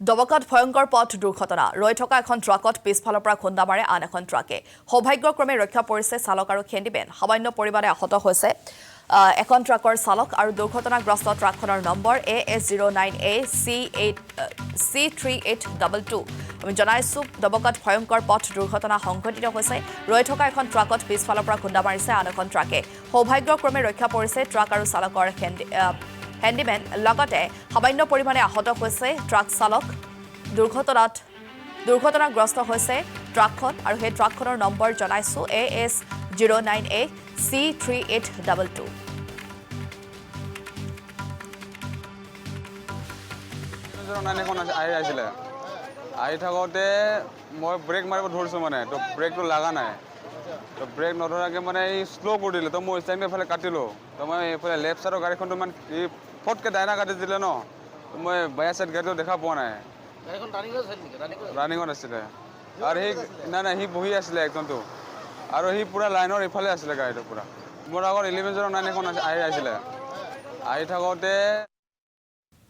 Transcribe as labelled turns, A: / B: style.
A: দবকাত ভয়ংকৰ পথ দুৰ্ঘটনা ৰৈ থকা এখন ট্ৰাকত পিছফালৰ পৰা খুন্দা মাৰে আন এখন ট্ৰাকে সৌভাগ্যক্ৰমে ৰক্ষা পৰিছে চালক আৰু হেণ্ডিমেন সামান্য পৰিমাণে আহত হৈছে এখন ট্ৰাকৰ চালক আৰু দুৰ্ঘটনাগ্ৰস্ত ট্ৰাকখনৰ নম্বৰ AS09A C3822 আমি জনাইছো দবকাত ভয়ংকৰ পথ দুৰ্ঘটনা সংঘটিত হৈছে ৰৈ থকা এখন ট্ৰাকত পিছফালৰ পৰা খুন্দা মাৰিছে আন এখন ট্ৰাকে সৌভাগ্যক্ৰমে ৰক্ষা পৰিছে ট্ৰাক আৰু চালকৰ হেণ্ডিমেন লগতে সামান্য পৰিমাণে আহত হৈছে ট্ৰাক চালক দুৰ্ঘটনাগ্ৰস্ত হৈছে ট্ৰাকখন আৰু সেই ট্ৰাকখনৰ নম্বৰ জনাইছো AS09A C3822
B: আহি থাকোঁতে মই ব্ৰেক মাৰিব ধৰিছোঁ মানে তো ব্ৰেকটো লগা নাই তো ব্ৰেক নধৰাকৈ মানে এই শ্ল' কৰি দিলে তো মই ষ্টাইলটো এইফালে কাটিলোঁ তো মই এইফালে লেফ্ট ছাইডৰ গাড়ীখনটো মানে এই ফটকৈ ডাইনা কাটি দিলে ন তো মই বায়া চাইড গাড়ীটো দেখা পোৱা নাই ৰানিঙত আছিলে আৰু সি বহি আছিলে একজনটো আৰু সি পূৰা লাইনৰ ইফালে আছিলে গাড়ীটো পূৰা মোৰ আগত 1109 এখন আহি থাকোঁতে